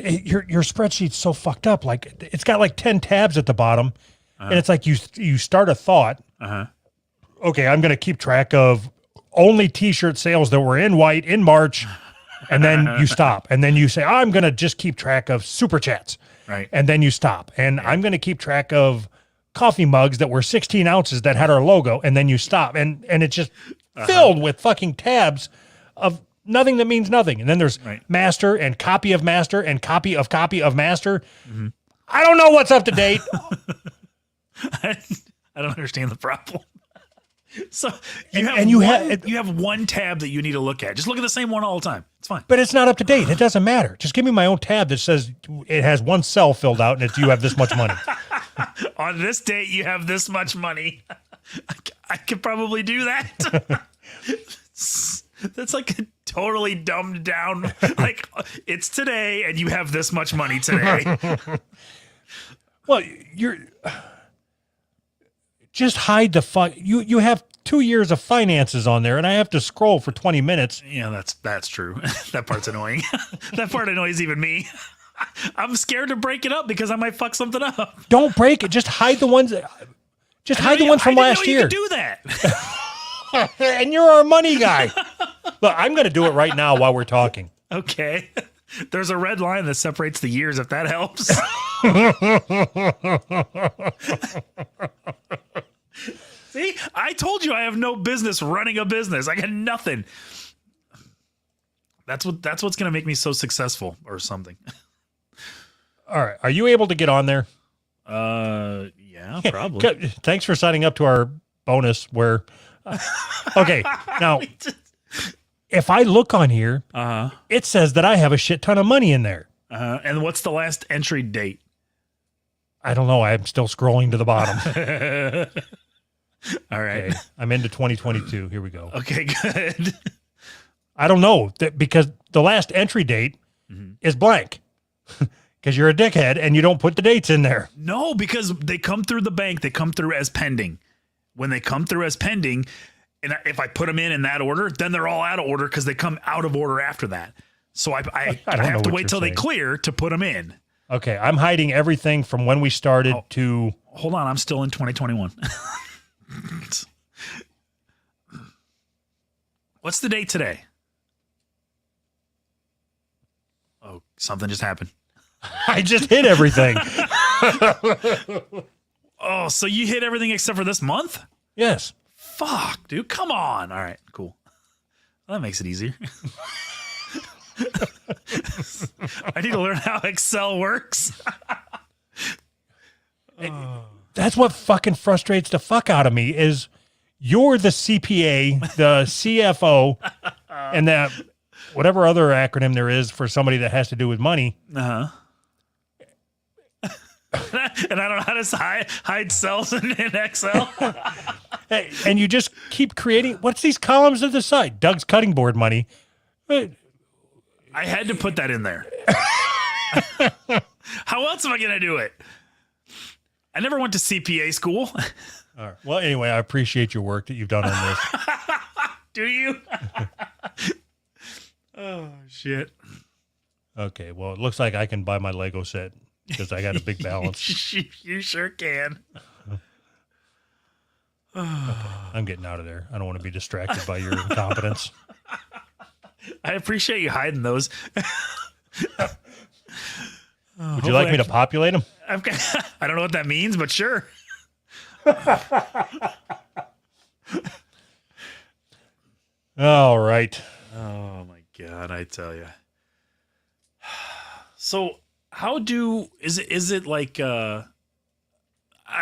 your spreadsheet's so fucked up, like it's got like 10 tabs at the bottom, and it's like you start a thought. Okay, I'm going to keep track of only T-shirt sales that were in white in March, and then you stop, and then you say, I'm going to just keep track of super chats, Right. and then you stop, and I'm going to keep track of coffee mugs that were 16 ounces that had our logo, and then you stop, and it's just filled with fucking tabs of nothing that means nothing. And then there's master and copy of master and copy of master. I don't know what's up to date. I don't understand the problem. So you have one tab that you need to look at. Just look at the same one all the time. It's fine. But it's not up to date. It doesn't matter. Just give me my own tab that says it has one cell filled out and it's you have this much money. On this date, you have this much money. I could probably do that. That's like a totally dumbed down. Like it's today, and you have this much money today. Well, you're just hide the fuck. You have 2 years of finances on there, and I have to scroll for 20 minutes. Yeah, that's true. That part's annoying. That part annoys even me. I'm scared to break it up because I might fuck something up. Don't break it. Just hide the ones. Just hide the ones from last year. You could do that. And you're our money guy. Look, I'm going to do it right now while we're talking. Okay. There's a red line that separates the years, if that helps. See, I told you I have no business running a business. I got nothing. That's what's going to make me so successful or something. All right. Are you able to get on there? Yeah, probably. Thanks for signing up to our bonus where okay, now if I look on here, it says that I have a shit ton of money in there. And what's the last entry date? I don't know. I'm still scrolling to the bottom. All right. Okay, I'm into 2022. Here we go. Okay, good. I don't know because the last entry date is blank because you're a dickhead and you don't put the dates in there. No, because they come through the bank. They come through as pending. When they come through as pending, and if I put them in that order, then they're all out of order because they come out of order after that. So I have to wait till they clear to put them in. Okay, I'm hiding everything from when we started to... Hold on, I'm still in 2021. What's the date today? Oh, something just happened. I just hit everything. Oh, so you hit everything except for this month? Yes. Fuck, dude. Come on. All right, cool. Well, that makes it easier. I need to learn how Excel works. That's what fucking frustrates the fuck out of me is you're the CPA, the CFO, and that whatever other acronym there is for somebody that has to do with money. And I don't know how to hide cells in Excel. And you just keep creating. What's these columns to the side? Doug's cutting board money. I had to put that in there. How else am I going to do it? I never went to CPA school. All right. Well, anyway, I appreciate your work that you've done on this. Do you? Oh, shit. Okay. Well, it looks like I can buy my Lego set because I got a big balance. You sure can. I'm getting out of there. I don't want to be distracted by your incompetence. I appreciate you hiding those. Would you like me to populate them? I don't know what that means, but sure. All right. Oh my God, I tell you. So is it like, I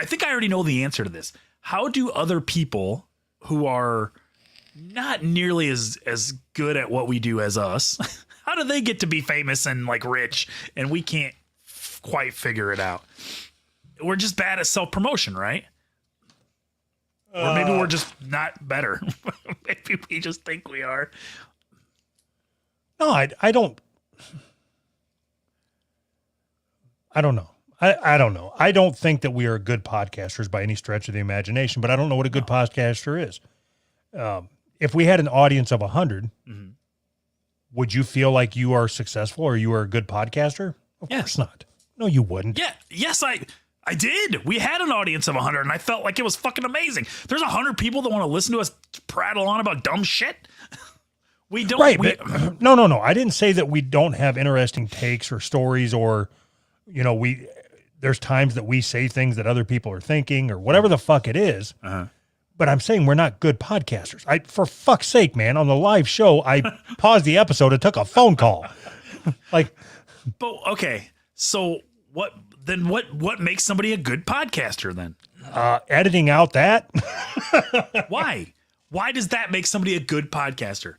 think I already know the answer to this. How do other people who are not nearly as good at what we do as us, how do they get to be famous and like rich and we can't quite figure it out? We're just bad at self-promotion, right? Or maybe we're just not better. Maybe we just think we are. No, I don't. I don't know. I don't know. I don't think that we are good podcasters by any stretch of the imagination, but I don't know what a good podcaster is. If we had an audience of 100, would you feel like you are successful or you are a good podcaster? Of course not. No, you wouldn't. Yeah. Yes, I did. We had an audience of 100 and I felt like it was fucking amazing. There's 100 people that want to listen to us prattle on about dumb shit. We don't. Right. But no. I didn't say that we don't have interesting takes or stories or, there's times that we say things that other people are thinking or whatever the fuck it is. But I'm saying we're not good podcasters. For fuck's sake, man, on the live show, I paused the episode and took a phone call. But okay. So what makes somebody a good podcaster then? Editing out that. Why? Why does that make somebody a good podcaster?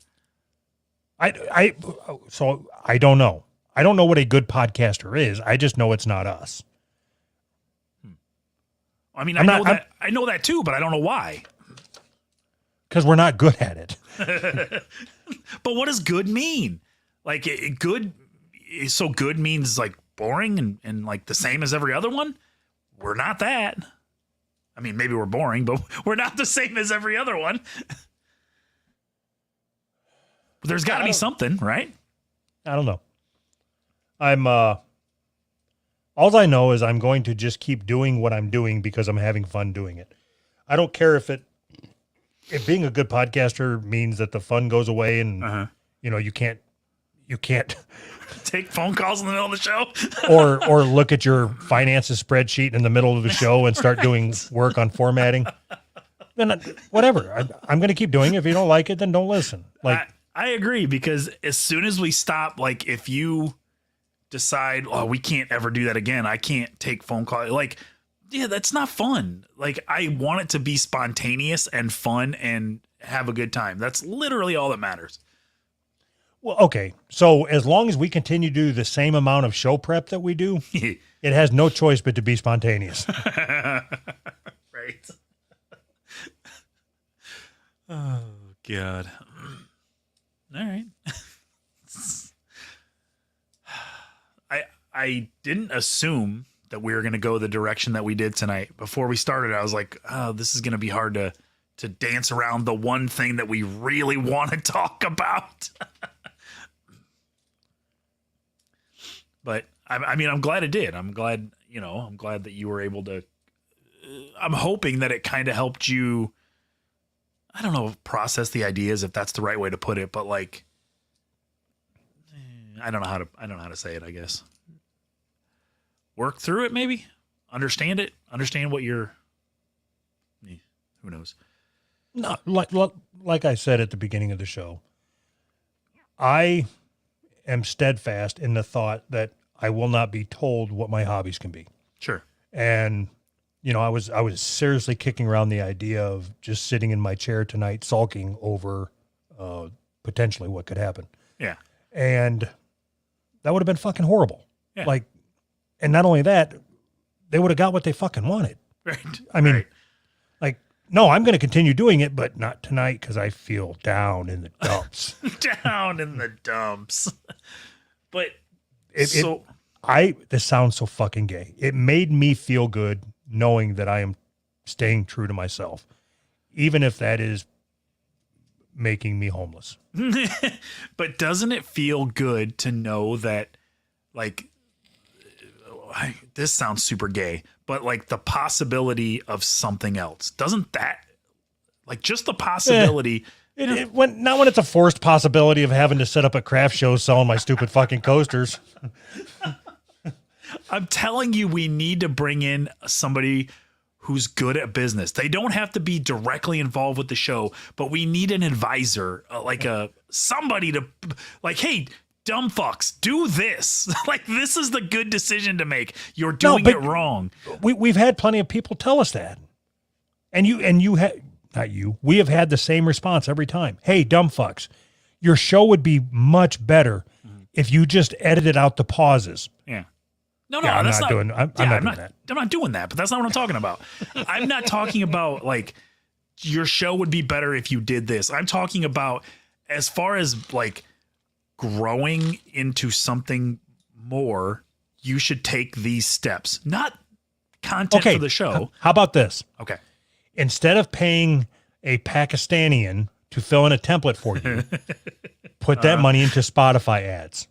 So I don't know. I don't know what a good podcaster is. I just know it's not us. I mean, I know that too, but I don't know why. Because we're not good at it. But what does good mean? Like good means like boring and like the same as every other one? We're not that. I mean, maybe we're boring, but we're not the same as every other one. There's got to be something, right? I don't know. All I know is I'm going to just keep doing what I'm doing because I'm having fun doing it. I don't care if being a good podcaster means that the fun goes away and you can't take phone calls in the middle of the show or look at your finances spreadsheet in the middle of the show and start doing work on formatting. Then whatever. I'm going to keep doing it. If you don't like it, then don't listen. I agree, because as soon as we stop, like if you decide, oh, we can't ever do that again, I can't take phone calls. Like, yeah, that's not fun. Like, I want it to be spontaneous and fun and have a good time. That's literally all that matters. Well, okay. So as long as we continue to do the same amount of show prep that we do, it has no choice but to be spontaneous. Right. Oh, God. All right. I didn't assume that we were going to go the direction that we did tonight. Before we started, I was like, oh, this is going to be hard to dance around the one thing that we really want to talk about. But I mean, I'm glad it did. I'm glad that you were able to, I'm hoping that it kind of helped you, I don't know, process the ideas, if that's the right way to put it, but like, I don't know how to say it, I guess. Work through it, maybe. Understand it. Understand what you're. Who knows? No, like I said at the beginning of the show, I am steadfast in the thought that I will not be told what my hobbies can be. Sure. And I was seriously kicking around the idea of just sitting in my chair tonight, sulking over potentially what could happen. Yeah. And that would have been fucking horrible. Yeah. And not only that, they would have got what they fucking wanted. Right. I mean, no, I'm going to continue doing it, but not tonight because I feel down in the dumps. Down in the dumps. But this sounds so fucking gay. It made me feel good knowing that I am staying true to myself, even if that is making me homeless. But doesn't it feel good to know that, like, this sounds super gay, but like the possibility of something else, doesn't that, like, just the possibility? Not when it's a forced possibility of having to set up at craft shows selling my stupid fucking coasters. I'm telling you, we need to bring in somebody who's good at business. They don't have to be directly involved with the show, but we need an advisor, somebody to like, hey, dumb fucks, do this. Like, this is the good decision to make. You're doing it wrong. We've had plenty of people tell us that. And you had, not you, we have had the same response every time. Hey, dumb fucks, your show would be much better if you just edited out the pauses. Yeah. No, I'm that's not doing that. I'm not doing that, but that's not what I'm talking about. I'm not talking about like your show would be better if you did this. I'm talking about as far as like growing into something more, you should take these steps, not content for the show. How about this? Okay. Instead of paying a Pakistanian to fill in a template for you, put that money into Spotify ads.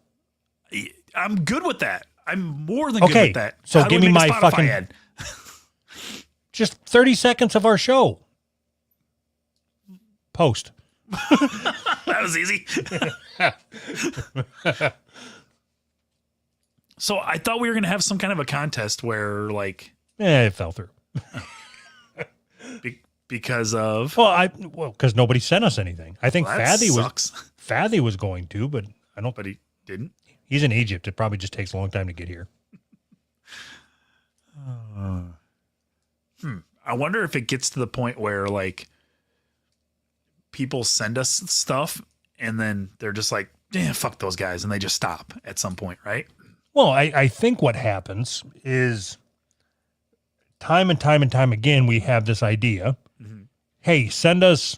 I'm good with that. I'm more than good with that. So How do give we me make a my Spotify fucking ad? just 30 seconds of our show. Post. That was easy. So I thought we were going to have some kind of a contest where like It fell through. because of because nobody sent us anything. I think that sucks. Fathy was going to, but I don't. But he didn't. He's in Egypt. It probably just takes a long time to get here. I wonder if it gets to the point where like people send us stuff and then they're just like, yeah, fuck those guys, and they just stop at some point, right? Well, I think what happens is time and time again, we have this idea. Mm-hmm. Hey, send us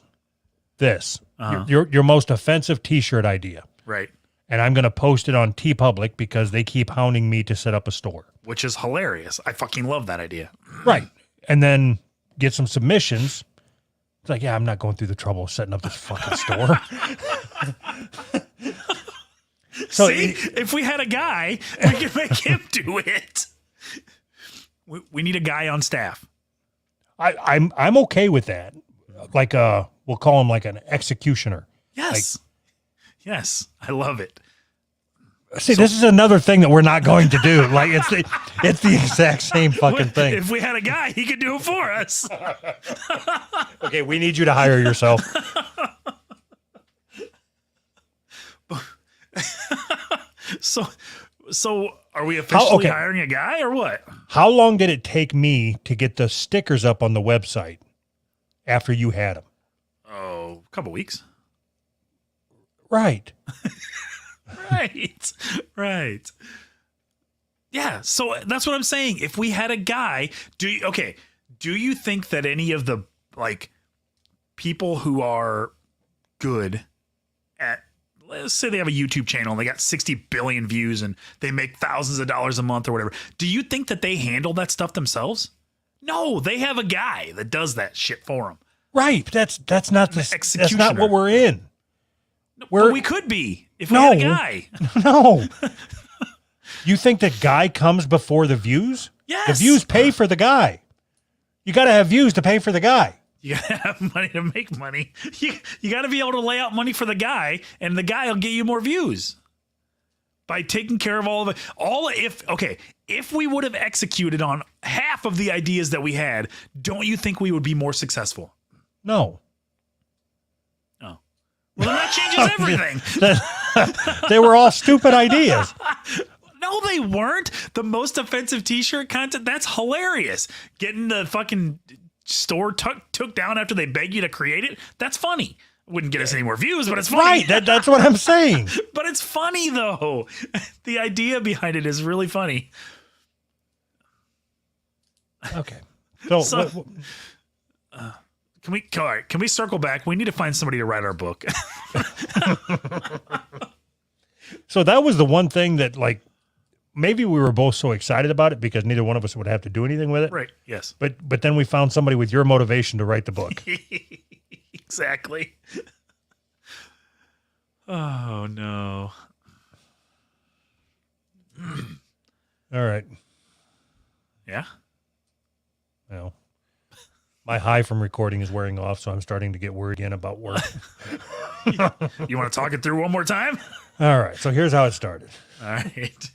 this, your most offensive T-shirt idea. Right. And I'm going to post it on TeePublic because they keep hounding me to set up a store. Which is hilarious. I fucking love that idea. Right. And then get some submissions. It's like, yeah, I'm not going through the trouble of setting up this fucking store. So see, if we had a guy, we could make him do it. We need a guy on staff. I'm okay with that. Like we'll call him like an executioner. Yes. Yes. I love it. See, this is another thing that we're not going to do. Like it's the exact same fucking thing. If we had a guy, he could do it for us. Okay, we need you to hire yourself. So are we officially hiring a guy or what? How long did it take me to get the stickers up on the website after you had them? Oh, a couple weeks. Right. Right. Yeah, so that's what I'm saying. If we had a guy, do you think that any of the like people who are good at, let's say they have a YouTube channel and they got 60 billion views and they make thousands of dollars a month or whatever, do you think that they handle that stuff themselves? No, they have a guy that does that shit for them. Right. That's not the executioner. That's not what we're in. But we could be if we had a guy. No. You think the guy comes before the views? Yes. The views pay for the guy. You got to have views to pay for the guy. You gotta have money to make money. You gotta be able to lay out money for the guy, and the guy will get you more views by taking care of all of it. If we would have executed on half of the ideas that we had, don't you think we would be more successful? No. Oh. Well, then that changes everything. They were all stupid ideas. No, they weren't. The most offensive T-shirt content, that's hilarious. Getting the fucking store took down after they beg you to create it, that's funny. Wouldn't get us any more views, but it's funny. Right, that's what I'm saying. But it's funny, though. The idea behind it is really funny. Okay. Can we circle back? We need to find somebody to write our book. So that was the one thing that, like, maybe we were both so excited about it because neither one of us would have to do anything with it. Right, yes. But then we found somebody with your motivation to write the book. Exactly. Oh, no. All right. Yeah? Well, my high from recording is wearing off, so I'm starting to get worried again about work. You want to talk it through one more time? All right. So here's how it started. All right.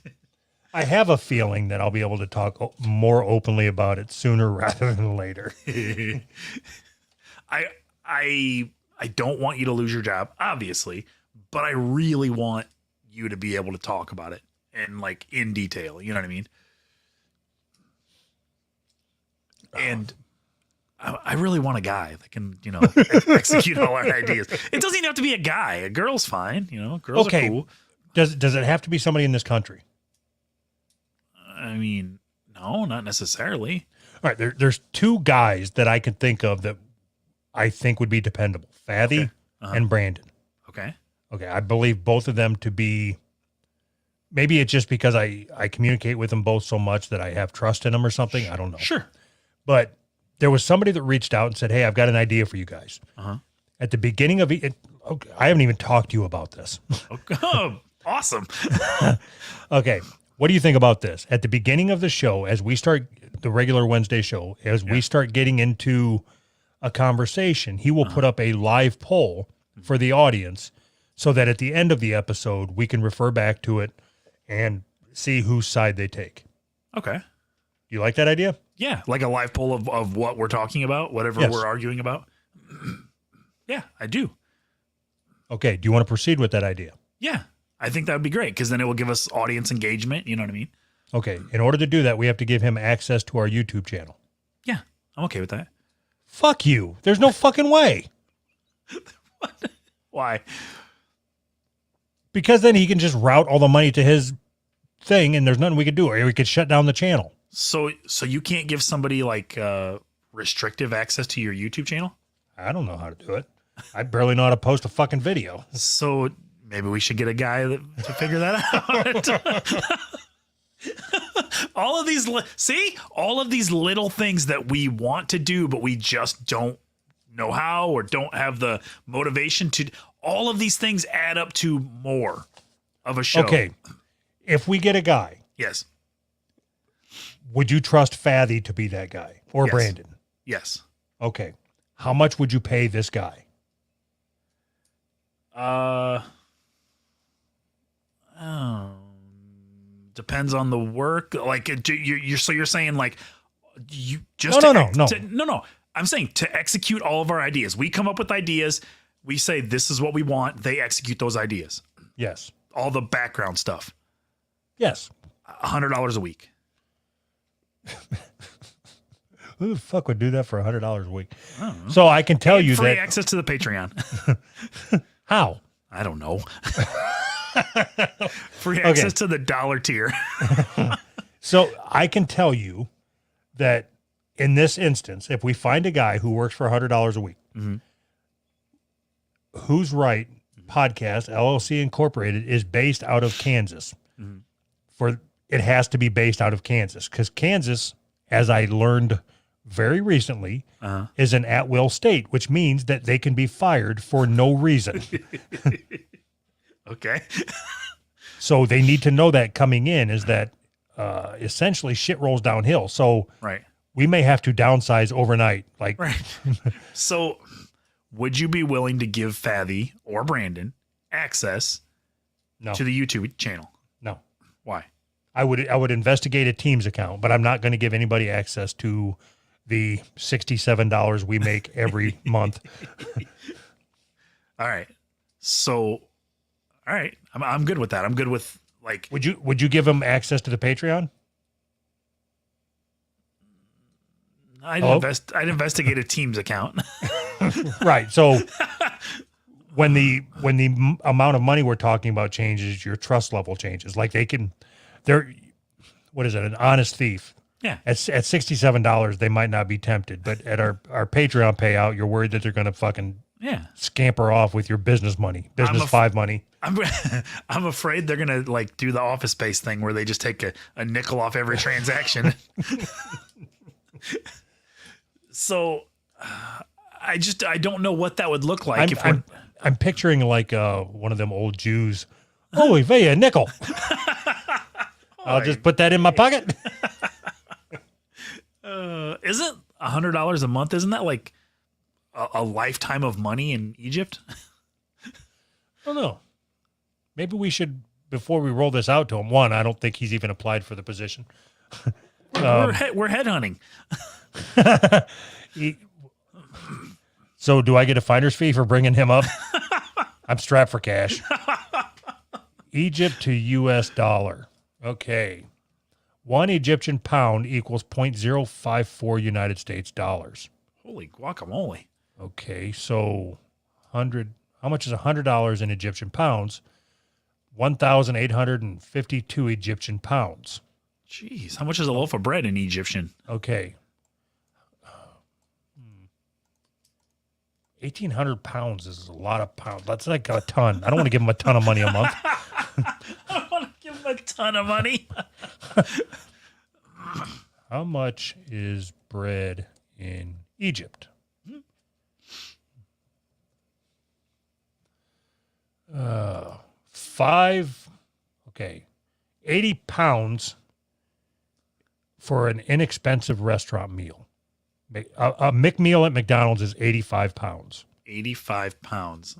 I have a feeling that I'll be able to talk more openly about it sooner rather than later. I don't want you to lose your job, obviously, but I really want you to be able to talk about it and like in detail. You know what I mean? And I really want a guy that can, execute all our ideas. It doesn't even have to be a guy. A girl's fine. Girls are cool. Does it have to be somebody in this country? I mean, no, not necessarily. All right, there's two guys that I can think of that I think would be dependable: Fathy and Brandon. Okay. Okay, I believe both of them to be. Maybe it's just because I communicate with them both so much that I have trust in them or something. I don't know. Sure. But there was somebody that reached out and said, "Hey, I've got an idea for you guys." At the beginning of it, okay, I haven't even talked to you about this. Oh, awesome. Okay. What do you think about this? At the beginning of the show, as we start the regular Wednesday show, as we start getting into a conversation, he will put up a live poll for the audience so that at the end of the episode, we can refer back to it and see whose side they take. Okay. You like that idea? Yeah. Like a live poll of what we're talking about, whatever Yes. we're arguing about. Yeah, I do. Okay. Do you want to proceed with that idea? Yeah. I think that would be great because then it will give us audience engagement. You know what I mean? Okay. In order to do that, we have to give him access to our YouTube channel. Yeah. I'm okay with that. Fuck you. There's no fucking way. Why? Because then he can just route all the money to his thing and there's nothing we could do. Or we could shut down the channel. So you can't give somebody like restrictive access to your YouTube channel? I don't know how to do it. I barely know how to post a fucking video. So maybe we should get a guy to figure that out. All of these little things that we want to do, but we just don't know how or don't have the motivation to. All of these things add up to more of a show. Okay. If we get a guy, Yes. would you trust Fathy to be that guy or Yes. Brandon? Yes. Okay. How much would you pay this guy? Depends on the work. Like you're saying like you just No. I'm saying to execute all of our ideas. We come up with ideas. We say this is what we want. They execute those ideas. Yes. All the background stuff. Yes. $100 a week. Who the fuck would do that for $100 a week? So I can tell you Free that. access to the Patreon. How? I don't know. Free access to the dollar tier. So I can tell you that in this instance, if we find a guy who works for $100 a week, Who's Right podcast, LLC Incorporated, is based out of Kansas. For it has to be based out of Kansas because Kansas, as I learned very recently, is an at-will state, which means that they can be fired for no reason. Okay. So they need to know that coming in is that essentially shit rolls downhill. So Right. we may have to downsize overnight. Like, Right. So would you be willing to give Fathy or Brandon access no, to the YouTube channel? no. Why? I would investigate a Teams account, but I'm not going to give anybody access to the $67 we make every month. All right. So, all right. I'm good with that. I'm good with like, Would you give them access to the Patreon? I'd investigate a Teams account. Right. So when the amount of money we're talking about changes, your trust level changes. Like they're what is it? An honest thief. Yeah. At $67, they might not be tempted, but at our Patreon payout, you're worried that they're going to fucking Yeah. scamper off with your business money, business five money. I'm afraid they're going to like do the Office Space thing where they just take a nickel off every transaction. So I don't know what that would look like I'm picturing like one of them old Jews. Oh, pay a nickel. I'll just put that in my pocket. Isn't $100 a month? Isn't that like a lifetime of money in Egypt? I don't know. Maybe we should before we roll this out to him, one, I don't think he's even applied for the position. We're headhunting. So do I get a finder's fee for bringing him up? I'm strapped for cash. Egypt to U.S. dollar. Okay. 1 Egyptian pound equals 0.054 United States dollars. Holy guacamole. Okay, so how much is $100 in Egyptian pounds? 1,852 Egyptian pounds. Jeez, how much is a loaf of bread in Egyptian? Okay. 1,800 pounds is a lot of pounds. That's like a ton. I don't want to give him a ton of money a month. I want to give him a ton of money. How much is bread in Egypt? 80 pounds for an inexpensive restaurant meal. A McMeal at McDonald's is 85 pounds. 85 pounds.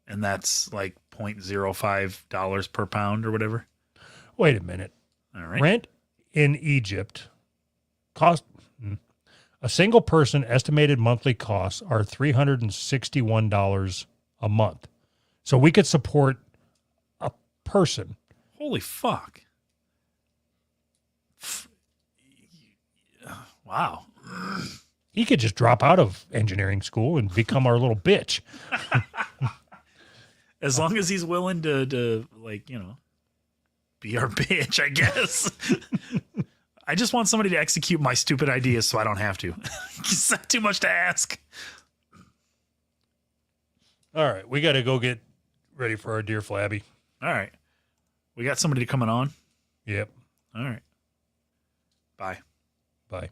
And that's like $0.05 per pound or whatever. Wait a minute. All right. Rent in Egypt cost a single person estimated monthly costs are $361 a month. So we could support a person. Holy fuck. Wow. He could just drop out of engineering school and become our little bitch. As long as he's willing to like, you know, be our bitch, I guess. I just want somebody to execute my stupid ideas so I don't have to. It's not too much to ask. All right, we got to go get ready for our dear Flabby. All right. We got somebody coming on. Yep. All right. Bye. Bye.